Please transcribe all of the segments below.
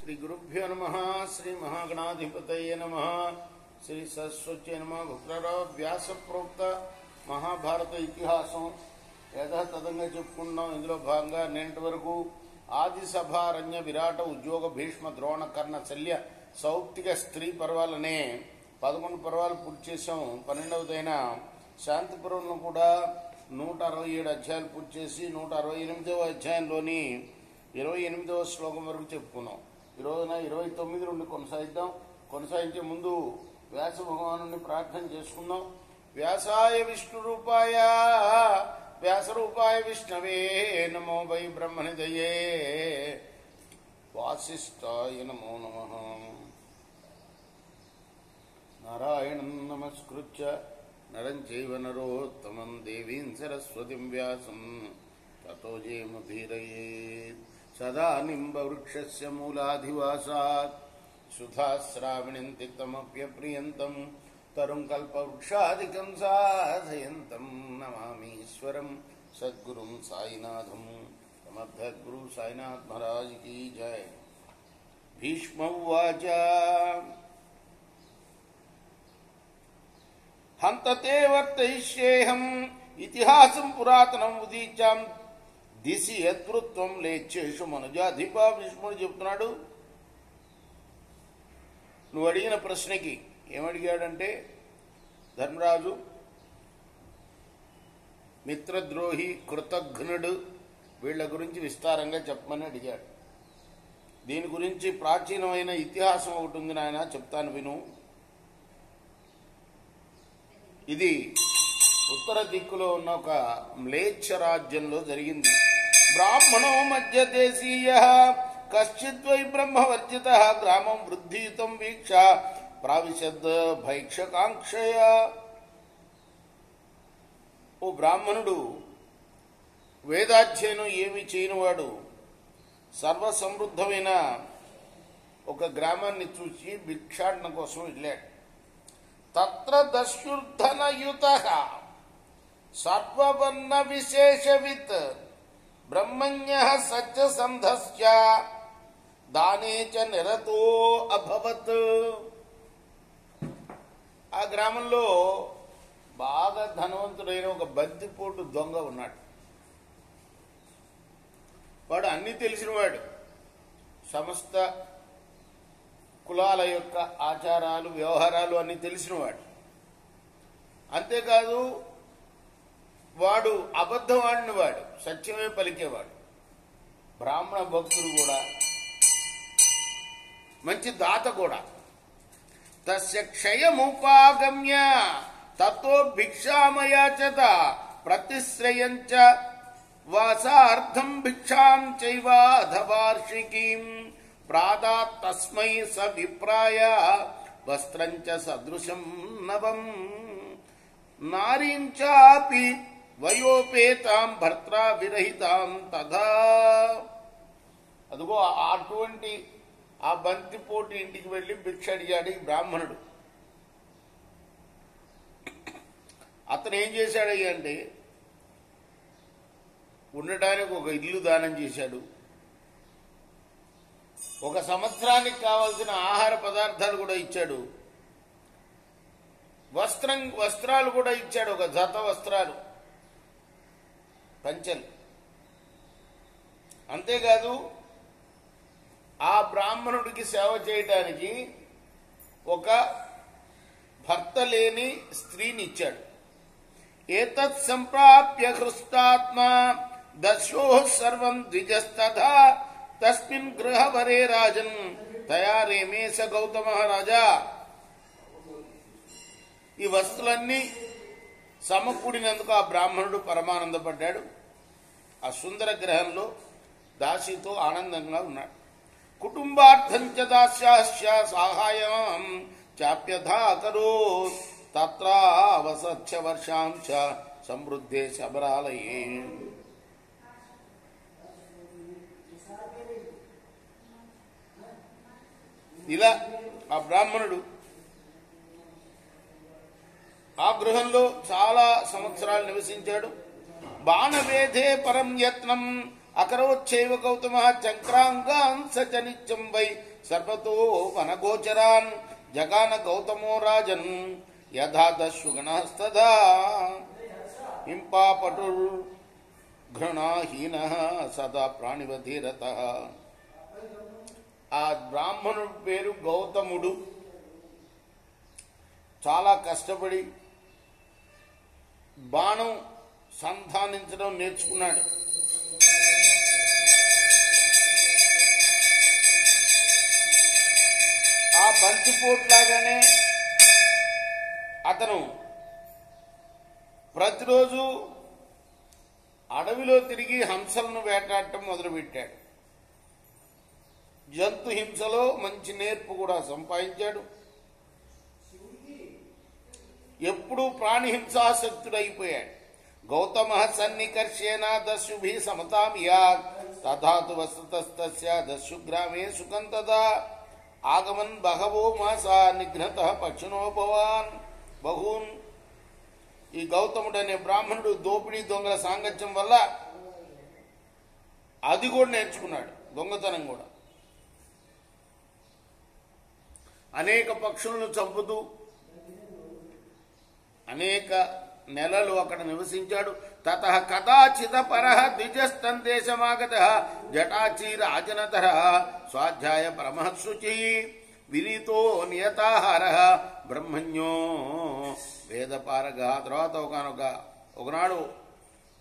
श्री गुरुभ्यो नमः। श्री महागणाधिपतये नमः। श्री सरस्वती नमः। भुक्राराव व्यास प्रोक्त महाभारत इतिहासं యథాతథంగా చెప్పుకున్నాం. ఇందులో భాగంగా నేటి వరకు ఆది సభారణ్య విరాట ఉద్యోగ భీష్మ ద్రోణ కర్ణ శల్య సౌప్తిక స్త్రీ పర్వాలనే 11 పర్వాలు పూర్తి చేసాం. 12వదైన శాంతిపురంలో కూడా 167 అధ్యాయాలు పూర్తి చేసి 168వ అధ్యాయంలోని 28వ శ్లోకం వరకు చెప్పుకున్నాం. ఈ రోజున 29 నుండి కొనసాగించే ముందు వ్యాస భగవాను ప్రార్థన చేసుకుందాం. వ్యాసాయ విష్ణు రూపాయ వ్యాసరూపాయ విష్ణవే నమో వై బ్రహ్మనిధయే వాసిష్ఠాయ నమో నమః. నారాయణం నమస్కృత్య నరం చైవ నరోత్తమం దేవీం సరస్వతిం వ్యాసం తతో జయముదీరయేత్. సదా నింబవృక్షస్య మూలాధివాసాత్ సుధాశ్రావిణీం తిక్తమప్యప్రియంతం తరుం కల్పవృక్షాదికం సాధయంతం నమామీశ్వరం సద్గురుం సాయినాథం. సమర్థగురు సాయినాథ్ మహారాజ్ కీ జయ. భీష్మ ఉవాచ హంతతే వర్తయిష్యేహం ఇతిహాసం పురాతనం ఉదీచాం దిశి యద్వృత్వం లేచేషు మనుజాధిప. భీష్ముడు చెప్తున్నాడు, నువ్వు అడిగిన ప్రశ్నకి ఏమడిగాడంటే, ధర్మరాజు మిత్రద్రోహి కృతఘ్నుడు వీళ్ల గురించి విస్తారంగా చెప్పమని అడిగాడు. దీని గురించి ప్రాచీనమైన ఇతిహాసం ఒకటి ఉంది నాయన, చెప్తాను విను. ఇది ఉత్తర దిక్కులో ఉన్న ఒక మ్లేచ్ఛ రాజ్యంలో జరిగింది. బ్రాహ్మణో మధ్య దేశీయ కశ్చిద్వై బ్రహ్మవర్జిత గ్రామం వృద్ధియుతం వీక్ష ప్రావిశద్ భైక్షకాంక్షయ. ఓ బ్రాహ్మణుడు వేదాధ్యయనం ఏమి చేయనివాడు సర్వసమృద్ధమైన ఒక గ్రామాన్ని చూసి భిక్షాటన కోసం వెళ్ళాడు. తత్ర దస్యుర్ధనయుతః సర్వవర్ణ విశేషవిత్ బ్రహ్మణ్యః సత్యసంధశ్చ దానే చ నిరతో అభవత్. ఆ గ్రామంలో బాగా ధనవంతుడైన ఒక బంతిపోటు దొంగ ఉన్నాడు. వాడు అన్ని తెలిసినవాడు, సమస్త కులాల యొక్క ఆచారాలు వ్యవహారాలు అన్ని తెలిసినవాడు. అంతేకాదు వాడు అబద్ధం ఆడినవాడు, సత్యమే పలికేవాడు. బ్రాహ్మణ భక్తుడు కూడా, మంచి దాత కూడా. తస్య క్షయముపాగమ్య తతో భిక్షామయాచత ప్రతిశ్రయంచ వాసార్థం భిక్షాం చైవాధవార్షికీం ప్రాదాత్ తస్మై స విప్రాయ వస్త్రం చ సదృశం నవం నారీం చాపి వయోపేతాం భర్త్రా విరహితాం తథా. అదిగో అటువంటి ఆ బంతిపోటు ఇంటికి వెళ్లి భిక్ష అడిగాడు ఈ బ్రాహ్మణుడు. అతను ఏం చేశాడయ్యా అంటే, ఉండటానికి ఒక ఇల్లు దానం చేశాడు. 1 సంవత్సరానికి కావాల్సిన ఆహార పదార్థాలు కూడా ఇచ్చాడు. వస్త్రాలు కూడా ఇచ్చాడు, ఒక జత వస్త్రాలు, పంచెలు. అంతేకాదు ఆ బ్రాహ్మణుడికి సేవ చేయడానికి ఒక భర్త లేని స్త్రీని ఇచ్చాడు. ఏతత్ సంప్రాప్య హృష్టాత్మా దశో సర్వం ద్విజస్తథా తస్మిన్ గృహవరే రాజన్ తయారేమే స గౌతమ రాజా. ఈ వస్తువులన్నీ సమకూడినందుకు ఆ బ్రాహ్మణుడు పరమానందపడ్డాడు. ఆ సుందర గ్రహంలో దాసితో ఆనందంగా ఉన్నాడు. కుటుంబార్థం చ దాస్యాస్య సాహాయం చాప్యథా కరోత్ తత్రావసత్య వర్షాం చ సమృద్ధే శబరాలయే. ఇలా ఆ బ్రాహ్మణుడు ఆ గృహంలో చాలా సంవత్సరాలు నివసించాడు. బాణవేధే పరం యత్నం అకరోచ్చైవ గౌతమః చక్రాంగాన్ స చ నిత్యం వై సర్వతో వనగోచరాన్ జగాన గౌతమో రాజన్ యథా దస్యుగణస్తదా ఇంపాపటుర్ ఘృణాహీనః సదా ప్రాణివధీరతః. ఆ బ్రాహ్మణుడి పేరు గౌతముడు. చాలా కష్టపడి బాణం సంధానించడం నేర్చుకున్నాడు. ఆ బంతిపోట్లాగానే అతను ప్రతిరోజు అడవిలో తిరిగి హంసలను వేటాడటం మొదలుపెట్టాడు. జంతు హింసలో మంచి నేర్పు కూడా సంపాదించాడు. ఎప్పుడూ ప్రాణిహింసాసక్తుడైపోయాడు. గౌతమః సన్నికర్షేణ దస్యుభి సమతాం యాత్ తథాతు వసతస్తస్య దస్యుగ్రామే సుఖం తదా ఆగమన్ బహవో మాసా నిఘ్నతః పక్షిణో భవాన్ బహూన్. ఈ గౌతముడు అనే బ్రాహ్మణుడు దోపిడీ దొంగల సాంగత్యం వల్ల అది కూడా నేర్చుకున్నాడు, దొంగతనం కూడా. అనేక పక్షులను చంపుతూ అనేక నెలలు అక్కడ నివసించాడు. తతః కదాచిత పరః ద్విజస్తం దేశమాగతః జటాచీ రాజనతరః స్వాధ్యాయ పరమః శుచిః వినీతో నియతాహారః బ్రహ్మణ్యో వేదపారగః. తర్వాత ఒకనాడు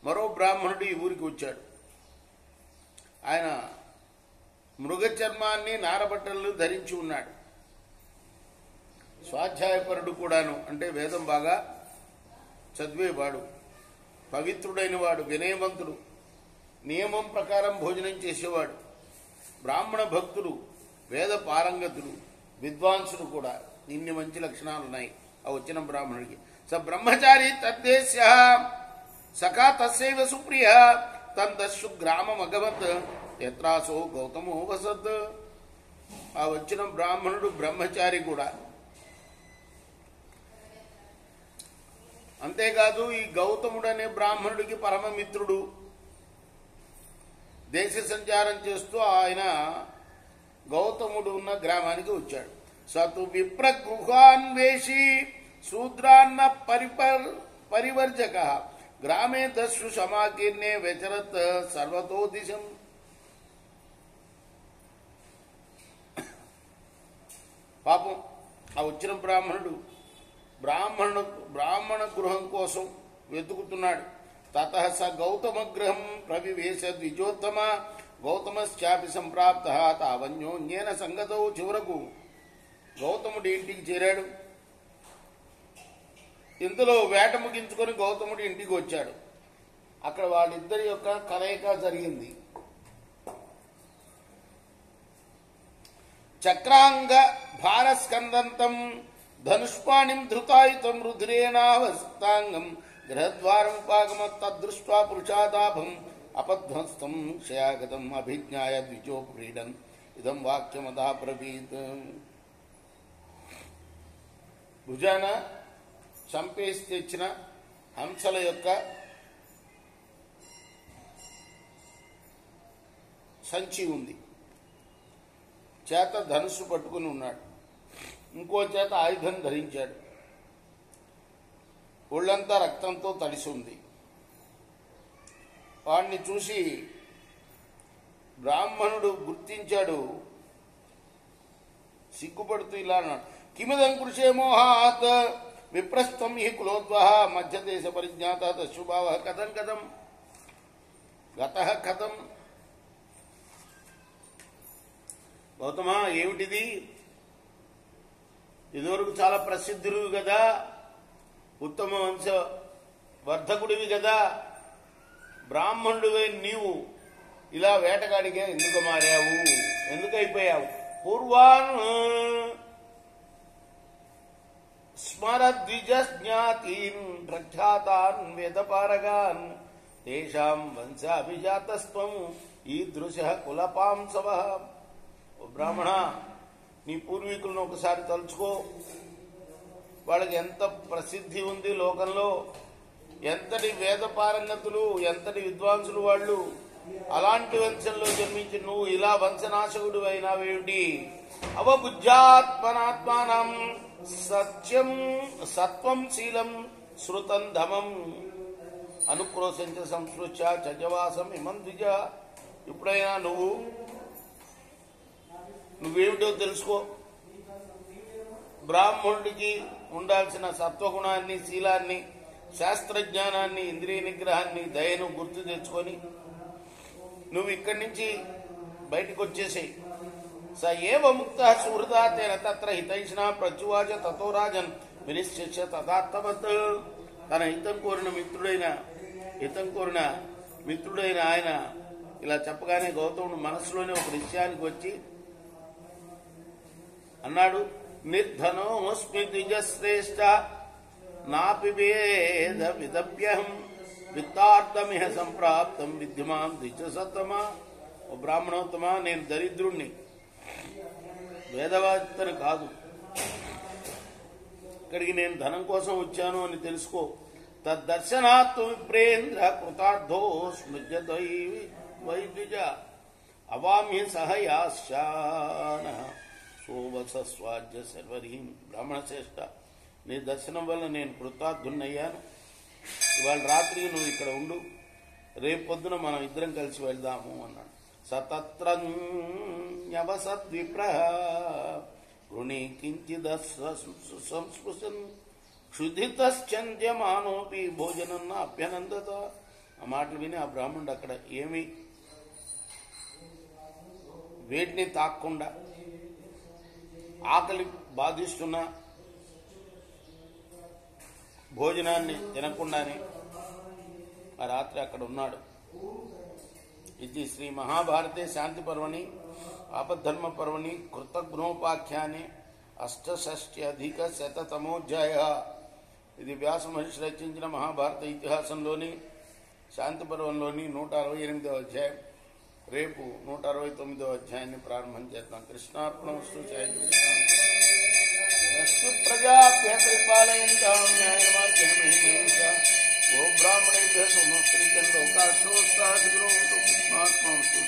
మరో బ్రాహ్మణుడు ఈ ఊరికి వచ్చాడు. ఆయన మృగ చర్మాన్ని నారబట్టలు ధరించి ఉన్నాడు. స్వాధ్యాయపరుడు కూడాను, అంటే వేదం బాగా చదివేవాడు, పవిత్రుడైన వాడు, వినయవంతుడు, నియమం ప్రకారం భోజనం చేసేవాడు, బ్రాహ్మణ భక్తుడు, వేద పారంగతుడు, విద్వాంసుడు కూడా. ఇన్ని మంచి లక్షణాలు ఉన్నాయి ఆ వచ్చిన బ్రాహ్మణుడికి. స బ్రహ్మచారి తద్దేశ్య సఖా తస్యైవ సుప్రియ తద్దస్సు గ్రామమగవత్ యత్రాసో గౌతమో వసత్. ఆ వచ్చిన బ్రాహ్మణుడు బ్రహ్మచారి కూడా. అంతేకాదు ఈ గౌతముడు అనే బ్రాహ్మణుడికి పరమమిత్రుడు. దేశ సంచారం చేస్తూ ఆయన గౌతముడు ఉన్న గ్రామానికి వచ్చాడు. సతు విప్రగృహాన్వేషి శూద్రాన్న పరివర్జక గ్రామే దస్సు సమాకీర్ణే వ్యచరత్ సర్వతో దిశం. పాపం ఆ వచ్చిన బ్రాహ్మణుడు బ్రాహ్మణ గృహం కోసం వెతుకుతున్నాడు. తతః స గౌతమ గృహం ప్రవివేశ ద్విజోత్తమ గౌతమశ్చాపి సంప్రాప్త తావన్యోన్యేన సంగతౌ. చివరకు గౌతముడి ఇంటికి చేరాడు. ఇంతలో వేట ముగించుకొని గౌతముడి ఇంటికి వచ్చాడు. అక్కడ వాళ్ళిద్దరి యొక్క కలయిక జరిగింది. చక్రాంగ భారస్కందంతం ధనుష్పాణిం ధృతాయుతం రుద్రేణావస్తాంగం గృహద్వారం పాగమత్ తద్దృష్ట్వా పురుషాదాభం అపధ్వంస్తం క్షయాగతం అభిజ్ఞాయ ద్విజో ప్రీడన్ ఇదం వాక్యమదా బ్రవీత్. భుజాన చంపేసి తెచ్చిన హంసల యొక్క సంచి ఉంది. చేత ధనుస్సు పట్టుకుని ఉన్నాడు. ఇంకో చేత ఆయుధం ధరించాడు. ఒళ్ళంతా రక్తంతో తడిసి ఉంది. వాడిని చూసి బ్రాహ్మణుడు గుర్తించాడు. సిగ్గుపడుతూ ఇలా అన్నాడు, కిమిదం కృషే మోహాత్ విప్రస్థం హి కులోద్వహ మధ్యదేశ పరిజ్ఞాత తశుభావ కథం కథం గతః కథం. గౌతమ, ఏమిటిది? ఇదివరకు చాలా ప్రసిద్ధుడివి కదా, ఉత్తమ వంశ వర్ధకుడివి కదా, బ్రాహ్మణుడివై నీవు ఇలా వేటగాడిగా ఎందుకు మారావు? ఎందుకైపోయావు? పూర్వాన్ స్మరద్విజ్ఞాతీన్ ప్రఖ్యాతాన్ వేదపారగాన్ తేషాం వంశాభిజాతస్త్వం ఈదృశ కులపాంసవ. బ్రాహ్మణ, నీ పూర్వీకులను ఒకసారి తలుచుకో. వాళ్ళకి ఎంత ప్రసిద్ధి ఉంది లోకంలో, ఎంతటి వేద పారంగతులు, ఎంతటి విద్వాంసులు వాళ్ళు. అలాంటి వంశంలో జన్మించి నువ్వు ఇలా వంశనాశకుడు అయినావేమిటి? అవబుద్ధ్యాత్మనాత్మానం సత్యం సత్వం శీలం శృతం ధమం అనుక్రోశంచ సంస్పృశ్య చజవాసం ఇమం ద్విజ. ఇప్పుడైనా నువ్వేమిటో తెలుసుకో. బ్రాహ్మణుడికి ఉండాల్సిన సత్వగుణాన్ని, శీలాన్ని, శాస్త్రజ్ఞానాన్ని, ఇంద్రియ నిగ్రహాన్ని, దయను గుర్తు తెచ్చుకొని నువ్వు ఇక్కడి నుంచి బయటకు వచ్చేసేయి. స ఏవ ముక్త సుహృదా తేన తత్ర హితైషిణ ప్రత్యువాచ తతో రాజన్ వినిశ్చిత్య తదాత్మవత్. తన హితం కోరిన మిత్రుడైన ఆయన ఇలా చెప్పగానే గౌతముడు మనసులోనే ఒక నిశ్చయానికి వచ్చి అన్నాడు, నిర్ధనోస్మి ద్విజశ్రేష్ఠ నాపి వేద విదభ్యహం విత్తార్థమిహ సంప్రాప్తం విద్యమాం ద్విజసత్తమా. ఓ బ్రాహ్మణోత్తమా, నేను దరిద్రుణ్ణి, వేదవేత్తను కాదు. ఇక్కడికి నేను ధనం కోసం వచ్చాను అని తెలుసుకో. తద్దర్శనాత్తు విప్రేంద్ర కృతార్థో స్మృజద్వైద్విజ అవామ్య సహయాశ్చాన సోవసస్వాజ్య సర్వరీం. బ్రాహ్మణ శ్రేష్ఠ, నీ దర్శనం వల్ల నేను కృతార్థున్నయ్యాను. ఇవాళ రాత్రికి నువ్వు ఇక్కడ ఉండు, రేపు పొద్దున మనం ఇద్దరం కలిసి వెళ్దాము అన్నాడు. సతత్రవసద్విప్ర రుణి కించిద సంస్పృశన్ క్షుధితశ్చంద్యమానోపి భోజనం అభ్యనందత. ఆ మాటలు విని ఆ బ్రాహ్మణుడు అక్కడ ఏమి వేటిని తాక్కుండా, ఆకలి బాధిస్తున్న భోజనాన్ని తినకుండానే ఆ రాత్రి అక్కడ ఉన్నాడు. ఇది శ్రీ మహాభారతే శాంతి పర్వణి ఆపద్ధర్మ పర్వణి కృతజ్ఞోపాఖ్యానే 68,100తమోధ్యాయ. ఇది వ్యాస మహర్షి రచించిన మహాభారత ఇతిహాసంలోని శాంతి పర్వంలోని 168వ అధ్యాయం. రేపు 169వ అధ్యాయాన్ని ప్రారంభం చేద్దాం. కృష్ణార్పణమస్తు. ప్రజాప్యపాలయంతాం గో బ్రాహ్మణేభ్యో శ్రీచంద్రోకాశోస్తాశిగ్రో కృష్ణార్పణమస్తు.